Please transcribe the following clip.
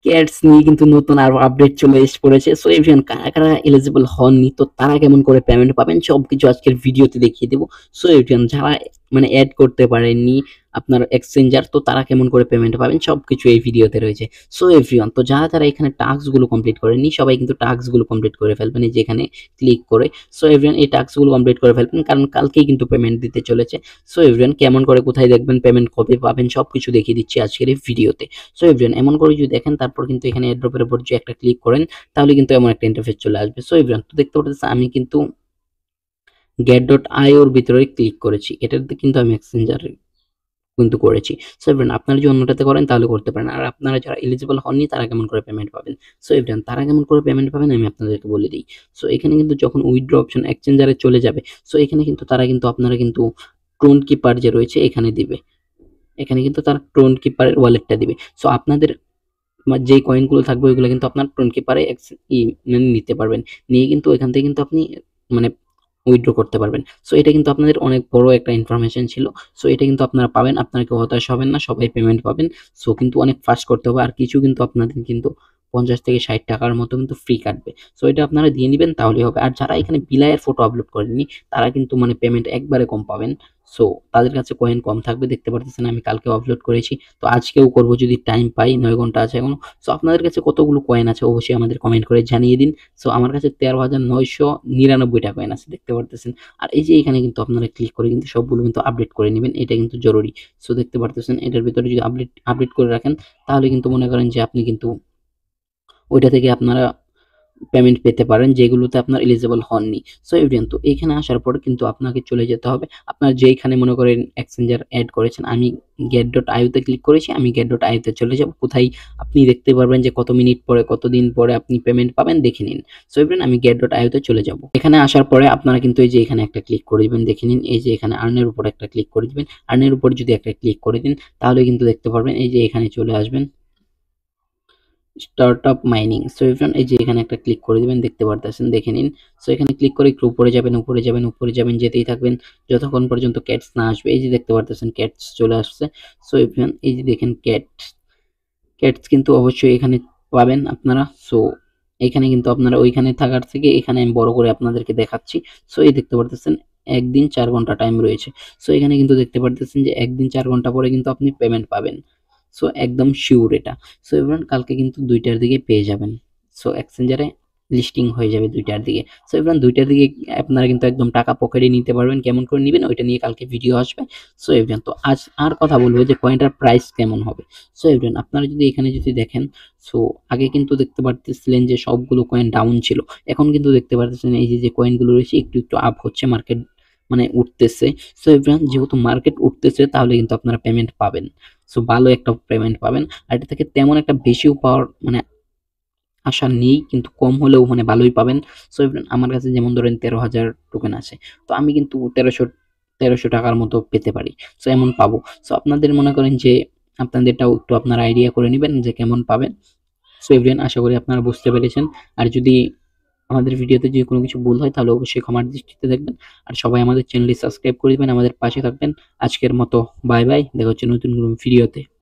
Cats নিয়ে কিন্তু নতুন আরো আপডেট চলে এসে পড়েছে। সো এভরিওয়ান, কারা কারা এলিজিবল হননি, তো তারা কেমন করে পেমেন্ট পাবেন সবকিছু আজকের ভিডিওতে দেখিয়ে দেবো। সো এভরিওয়ান, যারা মানে অ্যাড করতে পারেননি আপনার এক্সচেঞ্জার, তো তারা কেমন করে পেমেন্ট পাবেন সবকিছু এই ভিডিওতে রয়েছে। সো এভরিওয়ান, তো যারা যারা এখানে টাস্ক গুলো কমপ্লিট করেননি সবাই কিন্তু টাস্ক গুলো কমপ্লিট করে ফেলবেন এই যে এখানে ক্লিক করে। সো এভরিওয়ান, এই টাস্ক গুলো কমপ্লিট করে ফেলবেন, কারণ কালকেই কিন্তু পেমেন্ট দিতে চলেছে। সো এভরিওয়ান, কেমন করে কোথায় দেখবেন পেমেন্ট কবে পাবেন সবকিছু দেখিয়ে দিচ্ছি আজকের এই ভিডিওতে। সো এভরিওয়ান, এমন করে যদি দেখেন তারপর কিন্তু এখানে এয়ারড্রপের উপর যে একটা ক্লিক করেন তাহলে কিন্তু এমন একটা ইন্টারফেস চলে আসবে। সো এভরিওয়ান, তো দেখতে পাচ্ছেন আমি কিন্তু get.io এর ভিতরে ক্লিক করেছি, এটাতে কিন্তু আমি এক্সচেঞ্জার কিন্তু করেছি। সো এভরিওয়ান, আপনারা যদি অন্যটাতে করেন তাহলে করতে পারেন। আর আপনারা যারা এলিজিবল হননি তারা কেমন করে পেমেন্ট পাবেন, সো এভরিওয়ান তারা কেমন করে পেমেন্ট পাবেন আমি আপনাদেরকে বলে দিই। সো এখানে কিন্তু যখন উইথড্র অপশন এক্সচেঞ্জারে চলে যাবে, সো এখানে কিন্তু তারা কিন্তু আপনারা কিন্তু ট্রোন কিপার যে রয়েছে এখানে দিবে, এখানে কিন্তু তারা ট্রোন কিপারের ওয়ালেটটা দিবে। সো আপনাদের যেই কয়েনগুলো থাকবে ওইগুলো কিন্তু আপনার ট্রোন কিপারে নিতে পারবেন, নিয়ে কিন্তু এখান থেকে কিন্তু আপনি মানে উইথড্র করতে পারবেন। সো এটা কিন্তু আপনাদের অনেক বড় একটা ইনফরমেশন ছিল। সো এটা কিন্তু আপনারা পাবেন, আপনারা কেউ হতাশ হবেন না, সবাই পেমেন্ট পাবেন। সো কিন্তু অনেক ফাস্ট করতে হবে, আর কিছু কিন্তু আপনাদের কিন্তু 50 থেকে 60 টাকার মতো কিন্তু ফ্রি কাটবে। সো এটা আপনারা দিয়ে নেবেন তাহলেই হবে। আর যারা এখানে বিলায়ের ফটো আপলোড করেননি তারা কিন্তু মানে পেমেন্ট একবারে কম পাবেন। সো তাদের কাছে কয়েন কম থাকবে, দেখতে পারতেছেন আমি কালকেও আপলোড করেছি, তো আজকেও করব যদি টাইম পাই, 9 ঘন্টা আছে এখনো। সো আপনাদের কাছে কতগুলো কয়েন আছে অবশ্যই আমাদের কমেন্ট করে জানিয়ে দিন। সো আমার কাছে 13,999টা কয়েন আছে, দেখতে পারতেছেন। আর এই যে এখানে কিন্তু আপনারা ক্লিক করে কিন্তু সবগুলো কিন্তু আপডেট করে নেবেন, এটা কিন্তু জরুরি। সো দেখতে পারতেছেন এটার ভিতরে যদি আপডেট করে রাখেন তাহলে কিন্তু মনে করেন যে আপনি কিন্তু ওইটা থেকে আপনারা পেমেন্ট পেতে পারেন যেগুলোতে আপনার এলিজিবল হননি। সো এভরিওয়ান, তো এইখানে আসার পর কিন্তু আপনাকে চলে যেতে হবে আপনার যেইখানে মনে করেন এক্সচেঞ্জার অ্যাড করেছেন। আমি get.io তে ক্লিক করেছি, আমি get.io তে চলে যাব। কোথায় আপনি দেখতে পারবেন যে কত মিনিট পরে কত দিন পরে আপনি পেমেন্ট পাবেন দেখে নিন। সো এভরিওয়ান, আমি get.io তে চলে যাব। এখানে আসার পরে আপনারা কিন্তু এই যে এখানে একটা ক্লিক করে দিবেন, দেখে নিন এই যে এখানে আর্নের উপর একটা ক্লিক করে দিবেন। আর্নের উপর যদি একটা ক্লিক করে দিন তাহলে কিন্তু দেখতে পারবেন এই যে এখানে চলে আসবেন স্টার্টআপ মাইনিং। সো এভরিওয়ান, এই যে এখানে একটা ক্লিক করে দিবেন, দেখতে পারতেছেন দেখে নিন। সো এখানে ক্লিক করে একটু উপরে যাবেন, উপরে যাবেন, উপরে যাবেন, যেতেই থাকবেন যতক্ষণ পর্যন্ত ক্যাটস না আসবে। এই যে দেখতে পারতেছেন ক্যাটস চলে আসছে। সো এভরিওয়ান, এই যে দেখেন ক্যাটস কিন্তু অবশ্যই এখানে পাবেন আপনারা। সো এখানে কিন্তু আপনারা ওইখানে থাকার থেকে এখানে আমি বড় করে আপনাদেরকে দেখাচ্ছি। সো এই দেখতে পারতেছেন 1 দিন 4 ঘন্টা টাইম রয়েছে। সো এখানে কিন্তু দেখতে পারতেছেন যে 1 দিন 4 ঘন্টা পরে কিন্তু আপনি পেমেন্ট পাবেন। সো একদম শিওর এটা। সো এভরিওয়ান, কালকে কিন্তু 2টার দিকে পেয়ে যাবেন। সো এক্সচেঞ্জারে লিস্টিং হয়ে যাবে 2টার দিকে। সো এভরিওয়ান, 2টার দিকে আপনারা কিন্তু একদম টাকা পকেটে নিতে পারবেন, কেমন করে নেবেন ওইটা নিয়ে কালকে ভিডিও আসবে। সো এভরিওয়ান, তো আজ আর কথা বলবো যে কয়েনটার প্রাইস কেমন হবে। সো এভরিওয়ান, আপনারা যদি এখানে যদি দেখেন, সো আগে কিন্তু দেখতে পারতেছিলেন যে সবগুলো কয়েন ডাউন ছিল, এখন কিন্তু দেখতে পারতেছেন এই যে কয়েনগুলো রয়েছে একটু একটু আপ হচ্ছে, মার্কেট মানে উঠতেছে। সো এভরিওয়ান, যেহেতু মার্কেট উঠতেছে তাহলে কিন্তু আপনারা পেমেন্ট পাবেন। সো ভালো একটা পেমেন্ট পাবেন। আর এটা থেকে তেমন একটা বেশিও পাওয়ার মানে আশা নেই, কিন্তু কম হলেও মানে ভালোই পাবেন। সো আমার কাছে যেমন ধরেন 13,000 টোকেন আছে, তো আমি কিন্তু 1300 টাকার মতো পেতে পারি। সো এমন পাবো। সো আপনাদের মনে করেন যে আপনাদেরটাও একটু আপনারা আইডিয়া করে নেবেন যে কেমন পাবেন। সো এভরিওয়ান, আশা করি আপনারা বুঝতে পেরেছেন। আর যদি আমাদের ভিডিওতে যদি কোনো কিছু ভুল হয় তাহলে অবশ্যই ক্ষমার দৃষ্টিতে দেখবেন। আর সবাই আমাদের চ্যানেলটি সাবস্ক্রাইব করে দিবেন, আমাদের পাশে থাকবেন। আজকের মতো বাই বাই, দেখা হচ্ছে নতুন কোনো ভিডিওতে।